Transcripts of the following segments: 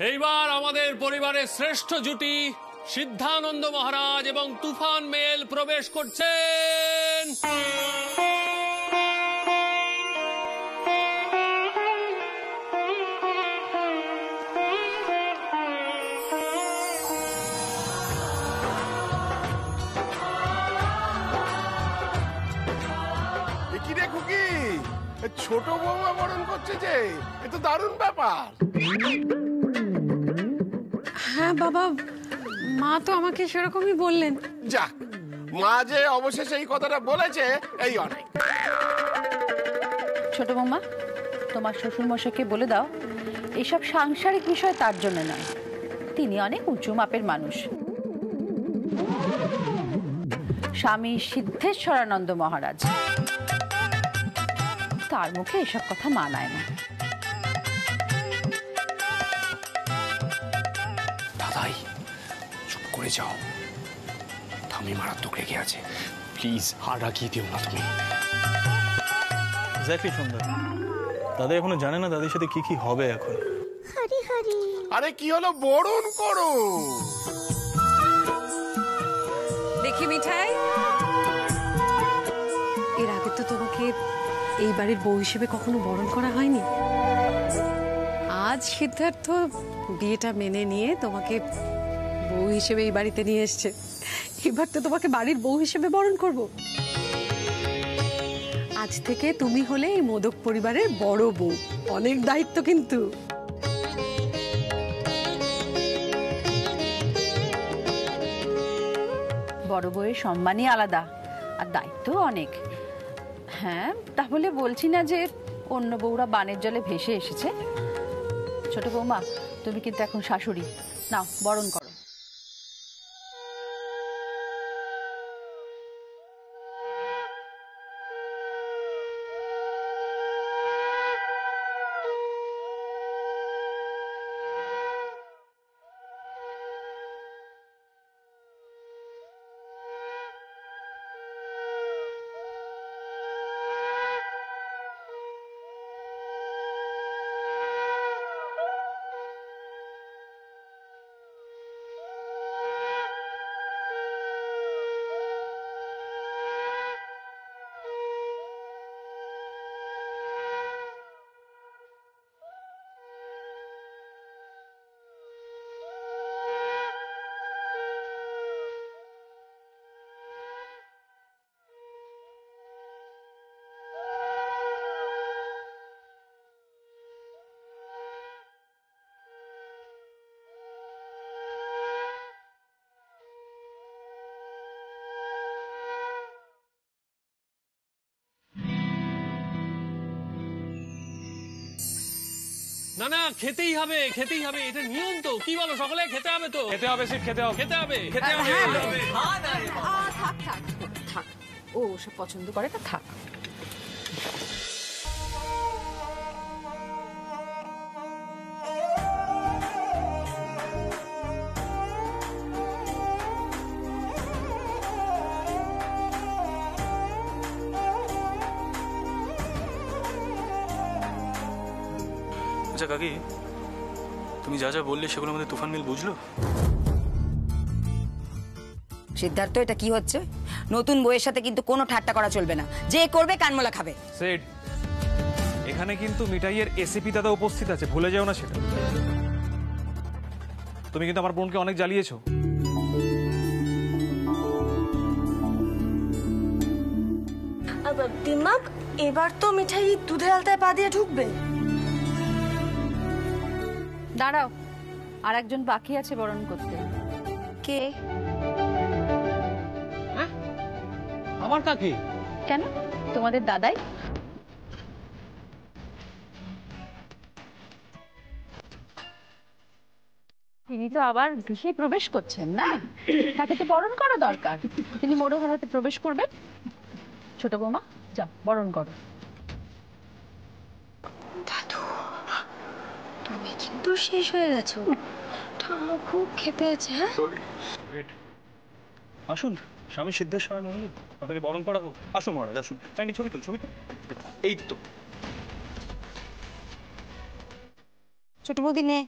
এইবার আমাদের পরিবারের শ্রেষ্ঠ জুটি সিদ্ধানন্দ মহারাজ এবং তুফান মেল প্রবেশ করছেন। ছোট বৌমা বরণ করছে যে, এ তো দারুণ ব্যাপার। হ্যাঁ বাবা, মা তো আমাকে সেরকমই বললেন। যাক, মা যে অবশেষে এই কথাটা বলেছে, এই অনেক। ছোট বৌমা, তোমার শ্বশুর মশাইকে বলে দাও এইসব সাংসারিক বিষয় তার জন্য নয়, তিনি অনেক উঁচু মাপের মানুষ। স্বামী সিদ্ধেশ্বরানন্দ মহারাজ, তার মুখে এসব কথা মানায় না। দাদাই চুপ করে যাও, থামি মারাত্মক রেগে আছে, প্লিজ আর রাখিয়ে দিও না তুমি। এক্স্যাক্টলি সুন্দর, দাদা এখনো জানে না দাদির সাথে কি কি হবে এখন। হরি হরি। আরে কি হলো, বরণ করো। দেখি মিঠাই, এর আগে তো তোমাকে এই বাড়ির বউ হিসেবে কখনো বরণ করা হয়নি। আজ সিদ্ধার্থ বিয়েটা মেনে নিয়ে তোমাকে বউ হিসেবে এই বাড়িতে নিয়ে এসছে, এবার তো তোমাকে বাড়ির বউ হিসেবে বরণ করব। আজ থেকে তুমি হলে এই মোদক পরিবারের বড় বউ, অনেক দায়িত্ব কিন্তু। বড় বউয়ের সম্মানই আলাদা, আর দায়িত্ব অনেক। হ্যাঁ, তাহলে বলছি না যে অন্য বউরা বানের জলে ভেসে এসেছে। ছোট বৌমা, তুমি কিন্তু এখন শাশুড়ি, নাও বরণ করো। না না, খেতেই হবে, খেতেই হবে, এটা নিয়ম তো। কি বলো সকলে, খেতে হবে তো? খেতে হবে, সিট খেতে হবে, খেতে হবে, খেতে হবে। থাক থাক থাক, ও সব পছন্দ করে না, থাক। আচ্ছা কাকি, তুমি যা যা বললে সেগুলো আমাদের তুফান মিল বুঝলো? সিদ্ধার্থ, এটা কি হচ্ছে? নতুন বইয়ের সাথে কিন্তু কোনো ঠাট্টা করা চলবে না, যে করবে কানমোলা খাবে। সেট, এখানে কিন্তু মিঠাইয়ের এসিপি দাদা উপস্থিত আছে, ভুলে যাও না সেটা। তুমি কিন্তু আমার বোনকে অনেক জ্বালিয়েছো। দিমাগ, এবার তো মিঠাই দুধের আলতায় পা দিয়ে ঢুকবে। দাঁড়াও, আর একজন বাকি আছে বরণ করতে। কে? আমার কাকি? কেন, তোমাদের দাদাই। তিনি তো আবার গৃহে প্রবেশ করছেন না, তাকে তো বরণ করা দরকার। তিনি মোড়ঘরাতে প্রবেশ করবেন। ছোট বৌমা, যাও বরণ করো। দাদু, তুমি কিন্তু শেষ হয়ে গেছো, ঠাম্মা খুব খেতে আছে। হ্যাঁ, আসুন, স্বামী সিদ্ধেশ্বর আপনাকে বরণ করা হোক। আসুন মহারাজ, আসুন। তাই ছবি তুল, ছবি। এই তো ছোট বৌদি নে।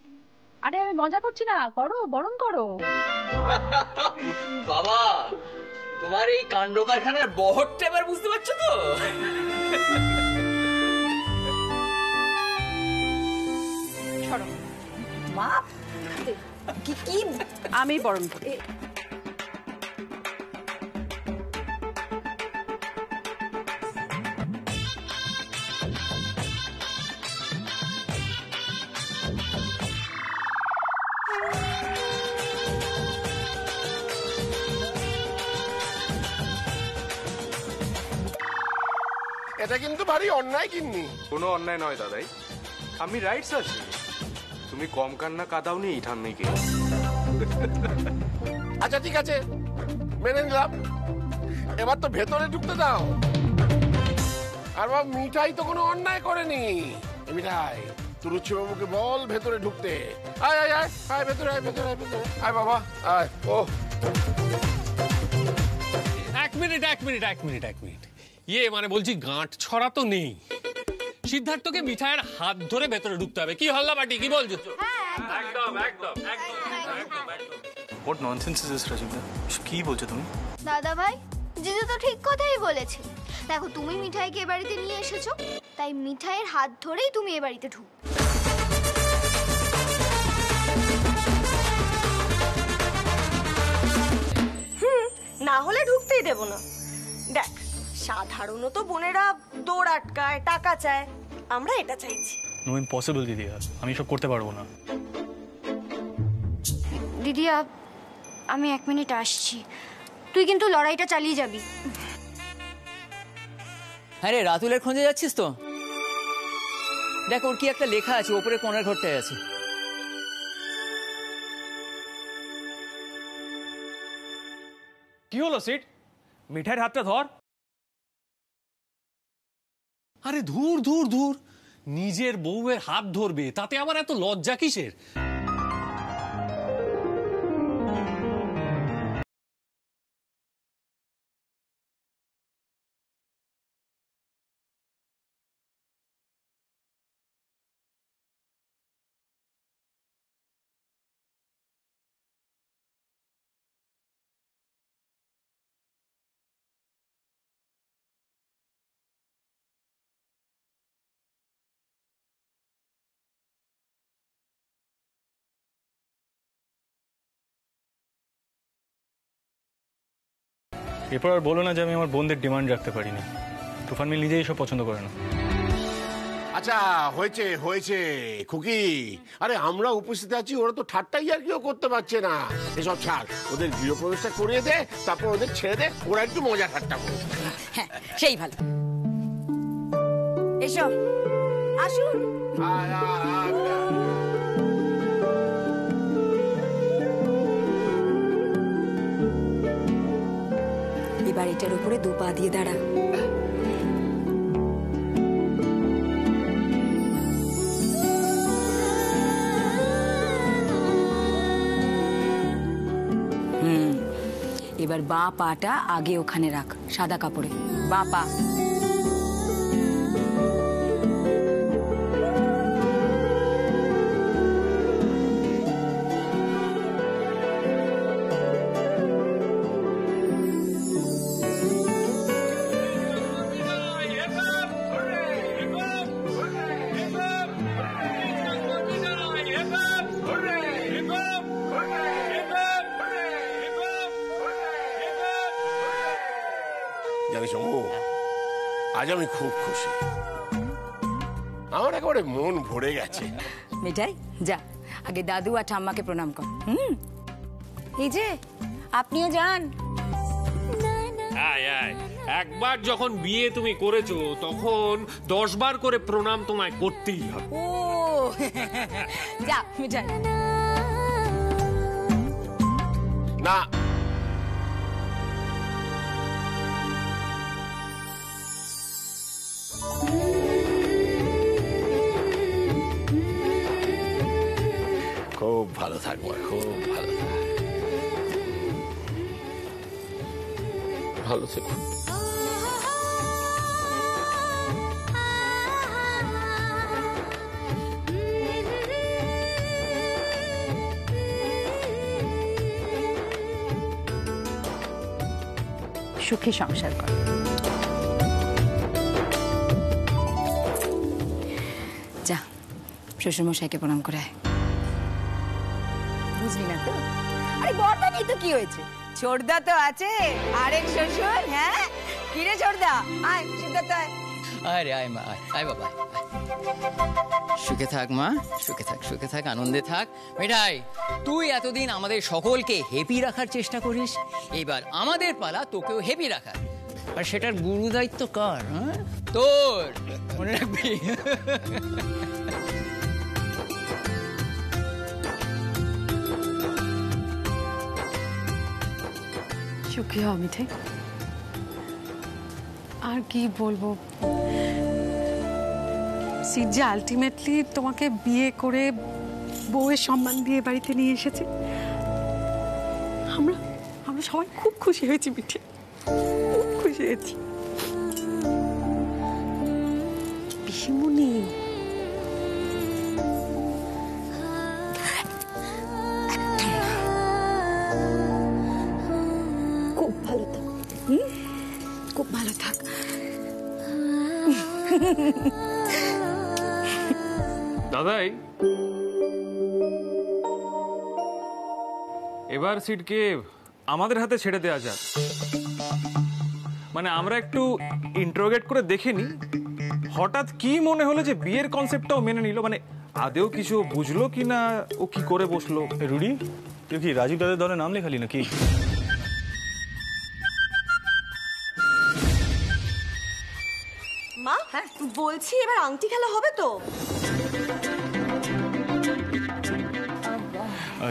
আরে আমি মজা করছি না, করো বরণ করো। বাবা, তোমার এই কাণ্ড কারখানার বহরটা এবার বুঝতে পারছো তো? সরো মা, কি কি আমি বরণ করি। এটা কিন্তু ভারী অন্যায় কিন্নি। কোনো অন্যায় নয় দাদাই, আমি রাইটস আছি। তুমি কম কান্না কাঁদাওনি এই ঠান্নাকে। আচ্ছা ঠিক আছে, মেনে নিলাম। এবার তো ভেতরে ঢুকতে দাও। আর বাবা, মিঠাই তো কোনো অন্যায় করেনি। মিঠাই, তুরুচ্ছি বাবুকে বল ভেতরে ঢুকতে। আয় আয় আয় আয়, ভেতরে আয়, ভেতরে আয়, ভেতরে আয় বাবা, আয়। ও এক মিনিট, ইয়ে মানে বলছি, গাঁট ছড়া তো নেই। সিদ্ধার্থকে মিঠাইয়ের হাত ধরে ভেতরে ঢুকতে হবে। কি হল্লা বাটি, কি বলছো? একদম। হোয়াট ননসেন্স ইজ দিস রাজীবদা? কি বলছো তুমি? দাদা ভাই, জিজু তো ঠিক কথাই বলেছে। দেখো, তুমি মিঠাইকে এ বাড়িতে নিয়ে এসেছো, তাই মিঠাইয়ের হাত ধরেই তুমি এ বাড়িতে ঢুক। না হলে ঢুকতেই দেব না। দেখ, সাধারণত বোনেরা দৌড় আটকায়, টাকা চায়, আমরা এটা চাইছি। নো ইম্পসিবল দিদিয়া, আমি সব করতে পারবো না। দিদিয়া, আমি 1 মিনিট আসছি। তুই কিন্তু লড়াইটা চালিয়ে যাবি। হ্যাঁ রে, রাতুলের খোঁজে যাচ্ছিস তো? দেখ, ওর কি একটা লেখা আছে, ওপরে কোণের ঘরটায় আছে। কি হলো সিট? মিঠাইয়ের হাতটা ধর। আরে ধুর, নিজের বউয়ের হাত ধরবে, তাতে আবার এত লজ্জা কিসের? এরপর আর বলো না যে আমি আমার বোনদের ডিমান্ড রাখতে পারিনি। তুফান মিল নিজেই সব পছন্দ করে না। আচ্ছা, হয়েছে খুকি। আরে আমরা উপস্থিত আছি, ওরা তো ঠাট্টাই আর কেউ করতে পারছে না। এসব ছাড়, ওদের গৃহপ্রবেশটা করিয়ে দে, তারপর ওদের ছেড়ে দে, ওরা একটু মজা ঠাট্টা করবে। হ্যাঁ, সেই ভালো। এসো, আসুন। আয়, আয়, আয়, আয়। এই বাড়িটার উপরে 2 পা দিয়ে দাঁড়া। এবার বাঁ পাটা আগে ওখানে রাখ, সাদা কাপড়ে। বাঁ পা। জানিস ও, আজ আমি খুব খুশি। আমার একেবারে মন ভরে গেছে। মিঠাই, যা আগে দাদু আর ঠাম্মাকে প্রণাম কর। এই যে আপনিও যান। একবার যখন বিয়ে তুমি করেছো, তখন 10 বার করে প্রণাম তোমায় করতেই হবে। ও যা মিঠাই। না, খুব ভালো থাকবো, খুব ভালো থাক। ভালো থেকো। সুখে সংসার কর। যা শ্বশুরমশাইকে প্রণাম করে আয়। বুঝলি না তো? আরে বড়দা নেই তো কি হয়েছে, ছোটদা তো আছে, আরেক শ্বশুর। হ্যাঁ কিরে ছোটদা, আয় সিদ্ধার্থ আয়। আরে আয় মা, আয় আয় বাবা, সুখে থাক মা, সুখে থাক, আনন্দে থাক। মিঠাই, তুই এতদিন আমাদের সকলকে হ্যাপি রাখার চেষ্টা করিস, এবার আমাদের পালা তোকেও হ্যাপি রাখার। আর সেটার গুরু দায়িত্ব কার? তোর, মনে রাখবি। সুখী হও মিঠাই। আর কি বলবো, সিট যে আলটিমেটলি তোমাকে বিয়ে করে বউয়ের সম্মান দিয়ে বাড়িতে নিয়ে এসেছে, আমরা সবাই খুব খুশি হয়েছি মিঠাই, খুব খুশি হয়েছি। পিসিমণি, খুব ভালো থাক, খুব ভালো থাক। দাদাই, এবার সিটকে আমাদের হাতে ছেড়ে দেওয়া যাক। মানে আমরা একটু ইন্টারোগেট করে দেখিনি, হঠাৎ কি মনে হলো যে বিয়ের কনসেপ্টটাও মেনে নিল, মানে আদেও কিছু বুঝলো কিনা, ও কি করে বসলো। রুডি, তুই কি রাজীব দাদের দলে নাম লেখালি নাকি? মা, বলছি এবার আংটি খেলা হবে তো?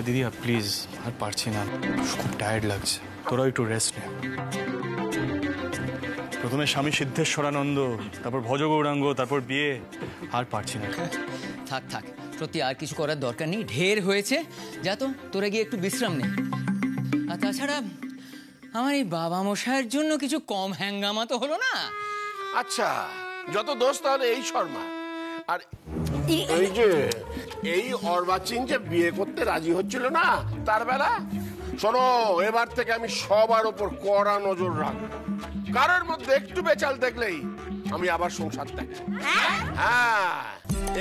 দিদি প্লিজ, আর পারছি না, খুব টায়ার্ড লাগছে, তোরা একটু রেস্ট নে। প্রথমে স্বামী সিদ্ধেশ্বরানন্দ, তারপর ভজ গৌরাঙ্গ, তারপর বিয়ে, আর পারছি না। থাক থাক, সত্যি আর কিছু করার দরকার নেই, ঢের হয়েছে। যা তো, তোরা গিয়ে একটু বিশ্রাম নে। আর তাছাড়া আমার এই বাবা মশাইয়ের জন্য কিছু কম হ্যাঙ্গামা তো হলো না। আচ্ছা, যত দোষ তাহলে এই শর্মা। আর এই যে এই অর্বাচীন যে বিয়ে করতে রাজি হচ্ছিল না, তার বেলা শোনো, এবার থেকে আমি সবার উপর কড়া নজর রাখবো। কারোর মধ্যে একটু বেচাল দেখলেই আমি আবার সংসার দেখব। হ্যাঁ,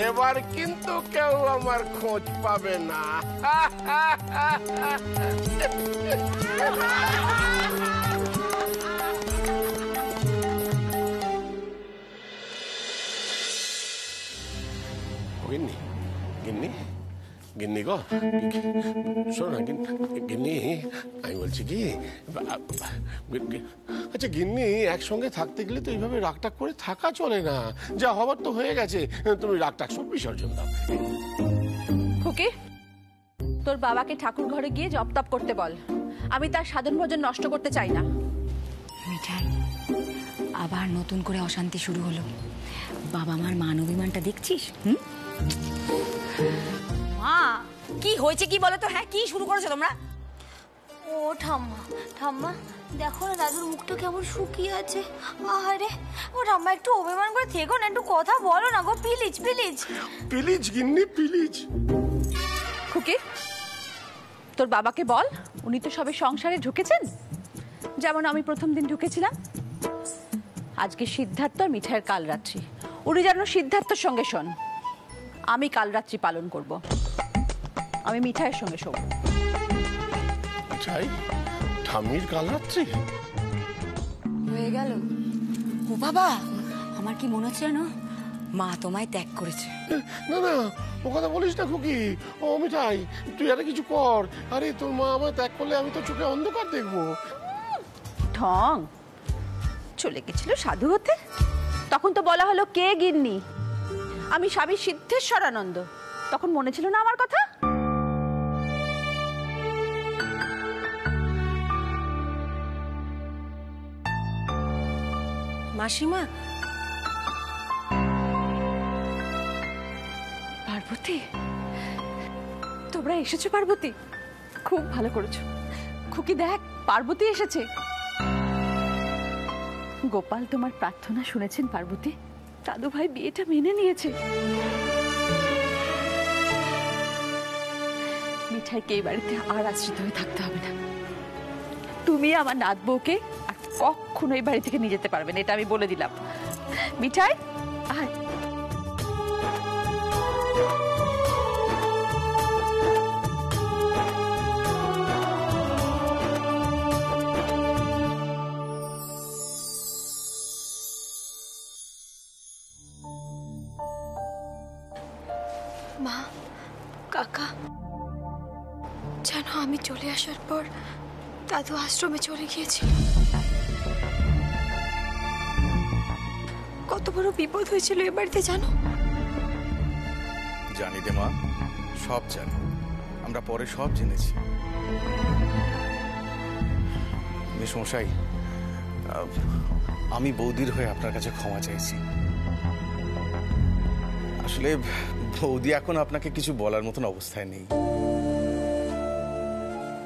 এবার কিন্তু কেউ আমার খোঁজ পাবে না। গিন্নি, গিন্নি, গিন্নি গো, শোনো না গিন্নি, আমি বলছি কি, আচ্ছা গিন্নি, একসঙ্গে থাকতে গেলে তো এইভাবে রাগটাগ করে থাকা চলে না। যা হবার তো হয়ে গেছে, তুমি রাগটাগ সব বিসর্জন দাও। খুকি, তোর বাবাকে ঠাকুর ঘরে গিয়ে জপ তপ করতে বল, আমি তার সাধন ভোজন নষ্ট করতে চাই না। মিঠাই, আবার নতুন করে অশান্তি শুরু হলো। বাবা মার মান অভিমানটা দেখছিস? মা, কি হয়েছে কি বলো তো? হ্যাঁ, কি শুরু করেছো তোমরা? ও ঠাম্মা, ঠাম্মা দেখো না দাদুর মুখটা কেমন শুকিয়ে আছে। আরে ও ঠাম্মা, একটু অভিমান করে থেকো না, একটু কথা বলো না গো, প্লিজ প্লিজ প্লিজ গিন্নি, প্লিজ। খুকি, তোর বাবাকে বল, উনি তো সবে সংসারে ঢুকেছেন, যেমন আমি প্রথম দিন ঢুকেছিলাম। আজকে সিদ্ধার্থ আর মিঠাইয়ের কাল রাত্রি, উনি যেন সিদ্ধার্থর সঙ্গে শোন। আমি কাল রাত্রি পালন করব, আমি মিঠাইয়ের সঙ্গে শোব। মিঠাই, ঠাম্মির কাল রাত্রি হয়ে গেল। ও বাবা, আমার কি মনে হচ্ছে জানো, মা তোমায় ত্যাগ করেছে। না না, ও কথা বলিস না খুকি। ও মিঠাই, তুই আরে কিছু কর। আরে তোর মা আমায় ত্যাগ করলে আমি তো চোখে অন্ধকার দেখবো। ঠং, চলে গেছিল সাধু হতে, তখন তো বলা হলো কে গিন্নি, আমি স্বামী সিদ্ধেশ্বরানন্দ, তখন মনে ছিল না আমার কথা? মাসিমা, পার্বতী, তোমরা এসেছো? পার্বতী, খুব ভালো করেছো। খুকি দেখ, পার্বতী এসেছে। গোপাল তোমার প্রার্থনা শুনেছেন পার্বতী, দাদু ভাই বিয়েটা মেনে নিয়েছে। মিঠাইকে এই বাড়িতে আর আশ্রিত হয়ে থাকতে হবে না। তুমি আমার নাত বউকে আর কখনো এই বাড়ি থেকে নিয়ে যেতে পারবে না, এটা আমি বলে দিলাম। মিঠাই আয়। মা, কাকা, জানো আমি চলে আসার পর দাদু আশ্রমে চলে গিয়েছিল। কত বড় বিপদ হয়েছিল এ বাড়িতে জানো? জানি রে মা, সব জানি, আমরা পরে সব জেনেছি। মেশমশাই, আমি বৌদির হয়ে আপনার কাছে ক্ষমা চাইছি। আসলে বৌদি এখন আপনাকে কিছু বলার মতন অবস্থায় নেই।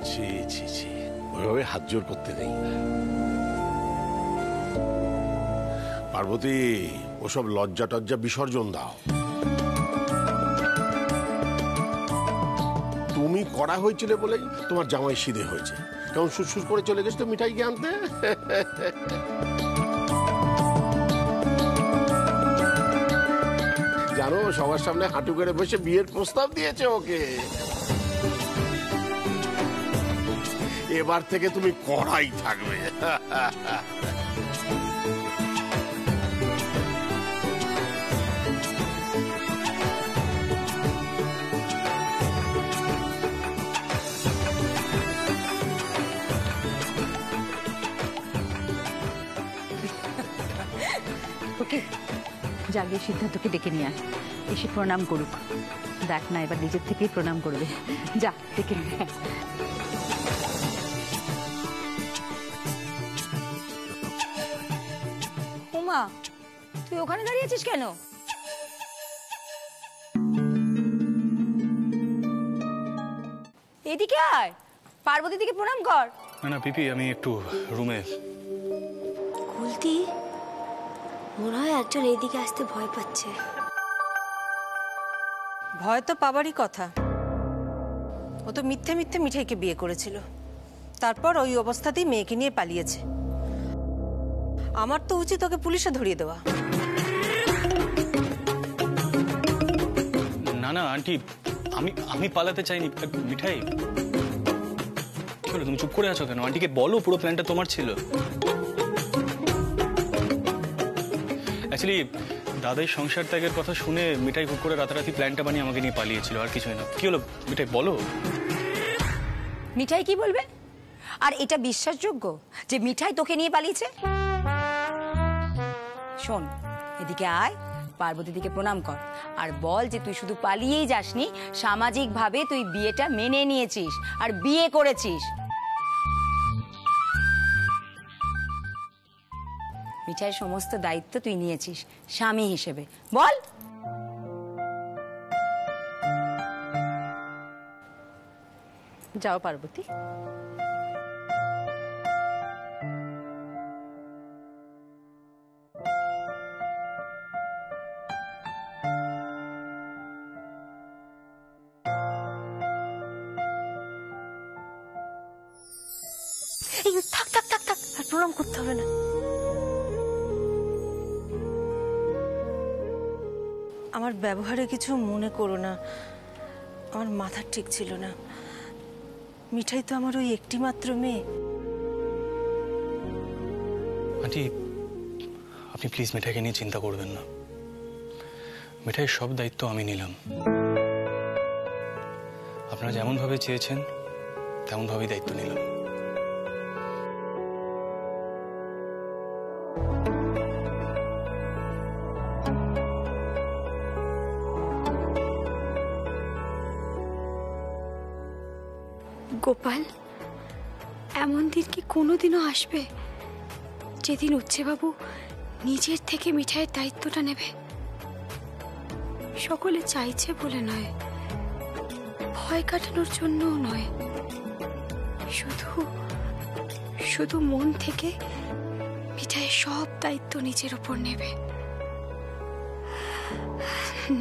ছি ছি ছি, ওইভাবে হাত জোর করতে নেই। পার্বতী, ওসব লজ্জা টজ্জা বিসর্জন দাও। তুমি করা হয়েছিল বলেই তোমার জামাই সিধে হয়েছে। কেমন সুরসুর করে চলে গেছে তো মিঠাই কে আনতে। জানো, সবার সামনে হাঁটু করে বসে বিয়ের প্রস্তাব দিয়েছে ওকে। এবার থেকে তুমি কড়াই থাকবে। ওকে, জাগিয়ে সিদ্ধার্থকে ডেকে নিয়ে আয়, এসে প্রণাম করুক। দেখ না, এবার নিজের থেকেই প্রণাম করবে। যা ডেকে নিয়ে আয়। উমা, তুই ওখানে দাঁড়িয়ে আছিস কেন? এদিকে আয়, পার্বতী দিকে প্রণাম কর। না না পিপি, আমি একটু রুমে। কুলতি, মনে হয় একজন এইদিকে আসতে ভয় পাচ্ছে। ভয় তো পাবারই কথা। ও তো মিথ্যে মিথ্যে মিঠাইকে বিয়ে করেছিল, তারপর ওই অবস্থাতেই মেয়েকে নিয়ে পালিয়েছে। আমার তো উচিত ওকে পুলিশে ধরিয়ে দেওয়া। না না আন্টি, আমি পালাতে চাইনি। মিঠাই, কি হলো, তুমি চুপ করে আছো কেন? আন্টিকে বলো পুরো প্ল্যানটা তোমার ছিল। অ্যাকচুয়ালি দাদাই সংসার ত্যাগের কথা শুনে মিঠাই হুট করে রাতারাতি প্ল্যানটা বানিয়ে আমাকে নিয়ে পালিয়েছিল, আর কিছুই না। কি হলো মিঠাই, বলো। মিঠাই কি বলবে? আর এটা বিশ্বাসযোগ্য যে মিঠাই তোকে নিয়ে পালিয়েছে? শোন, এদিকে আয়, পার্বতী দিকে প্রণাম কর, আর বল যে তুই শুধু পালিয়েই যাসনি, সামাজিকভাবে তুই বিয়েটা মেনে নিয়েছিস আর বিয়ে করেছিস। মিঠাইয়ের সমস্ত দায়িত্ব তুই নিয়েছিস স্বামী হিসেবে। বল। যাও পার্বতী। থাক থাক থাক থাক, আর প্রণাম করতে হবে না। আমার ব্যবহারে কিছু মনে করো না, আমার মাথা ঠিক ছিল না। মিঠাই তো আমার ওই একটি মাত্র মেয়ে। আন্টি, আপনি প্লিজ মিঠাইকে নিয়ে চিন্তা করবেন না। মিঠাইয়ের সব দায়িত্ব আমি নিলাম। আপনারা যেমন ভাবে চেয়েছেন তেমন ভাবেই দায়িত্ব নিলাম। গোপাল, এমন দিন কি কোনোদিনও আসবে যেদিন উচ্ছেবাবু নিজের থেকে মিঠাইয়ের দায়িত্বটা নেবে? সকলে চাইছে বলে নয়, ভয় কাটানোর জন্যও নয়, শুধু শুধু মন থেকে মিঠাইয়ের সব দায়িত্ব নিজের উপর নেবে।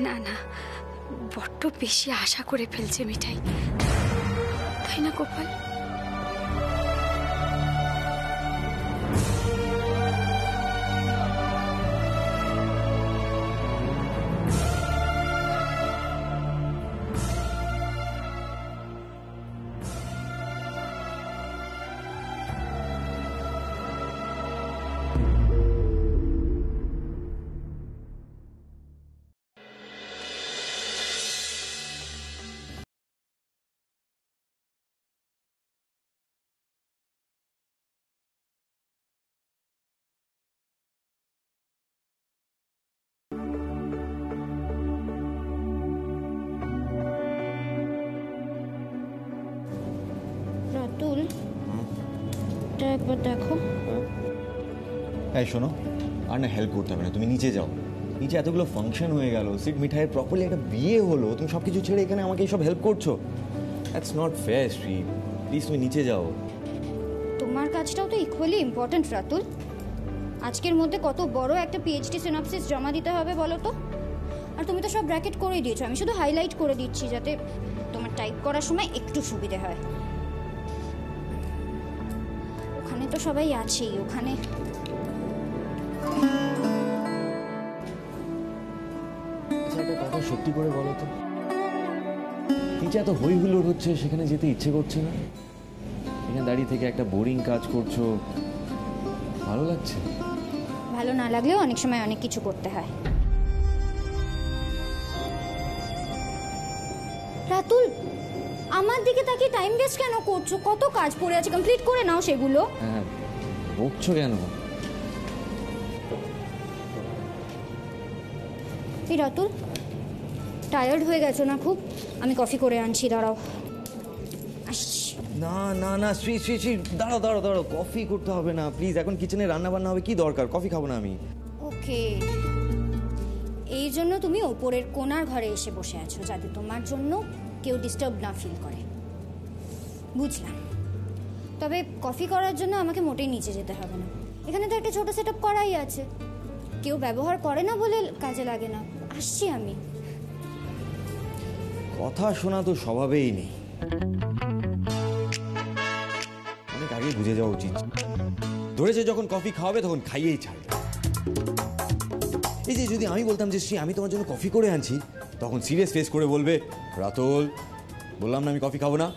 না না, বড্ড বেশি আশা করে ফেলছে মিঠাই, তাই না গোপাল? রাতুল, এটা একবার দেখো। এই শোনো, আর না হেল্প করতে হবে না, তুমি নিচে যাও। নিচে এতগুলো ফাংশন হয়ে গেল, সিট মিঠাইয়ের প্রপারলি একটা বিয়ে হলো, তুমি সব কিছু ছেড়ে এখানে আমাকে এইসব হেল্প করছো। That's not fair Shri, please তুমি নিচে যাও। তোমার কাজটাও তো ইকুয়ালি ইম্পর্ট্যান্ট রাতুল। আজকের মধ্যে কত বড় একটা পিএইচডি সিনপসিস জমা দিতে হবে বলো তো? আর তুমি তো সব ব্র্যাকেট করেই দিয়েছো, আমি শুধু হাইলাইট করে দিচ্ছি যাতে তোমার টাইপ করার সময় একটু সুবিধে হয়। ওখানে তো সবাই আছেই, ওখানে একটা কথা সত্যি করে বলো তো, নিচে এত হই হুল্লোড় হচ্ছে, সেখানে যেতে ইচ্ছে করছে না? এখানে দাঁড়িয়ে থেকে একটা বোরিং কাজ করছো, ভালো লাগছে? ভালো না লাগলেও অনেক সময় অনেক কিছু করতে হয়। রাতুল, আমার দিকে তাকিয়ে টাইম ওয়েস্ট কেন করছো? কত কাজ পড়ে আছে, কমপ্লিট করে নাও সেগুলো। হ্যাঁ, বকছো কেন? এই রাতুল, টায়ার্ড হয়ে গেছো না খুব? আমি কফি করে আনছি, দাঁড়াও। না না না শ্রী শ্রী শ্রী, দাঁড়াও দাঁড়াও দাঁড়াও, কফি করতে হবে না প্লিজ। এখন কিচেনে রান্না বান্না হবে, কি দরকার? কফি খাবো না আমি। ওকে, এই জন্য তুমি ওপরের কোণার ঘরে এসে বসে আছো, যাতে তোমার জন্য কেউ ডিস্টার্ব না ফিল করে। বুঝলাম। তবে কফি করার জন্য আমাকে মোটেই নিচে যেতে হবে না, এখানে তো একটা ছোট সেট আপ করাই আছে। কেউ ব্যবহার করে না বলে কাজে লাগে না। আসছি আমি। কথা শোনা তো স্বভাবেই নেই, অনেক আগে বুঝে যাওয়া উচিত। ধরেছে যখন কফি খাওয়াবে তখন খাইয়েই ছাড়বে। এই যে যদি আমি বলতাম যে শ্রী আমি তোমার জন্য কফি করে আনছি, তখন সিরিয়াস ফেস করে বলবে, রাতুল বললাম না আমি কফি খাবো না।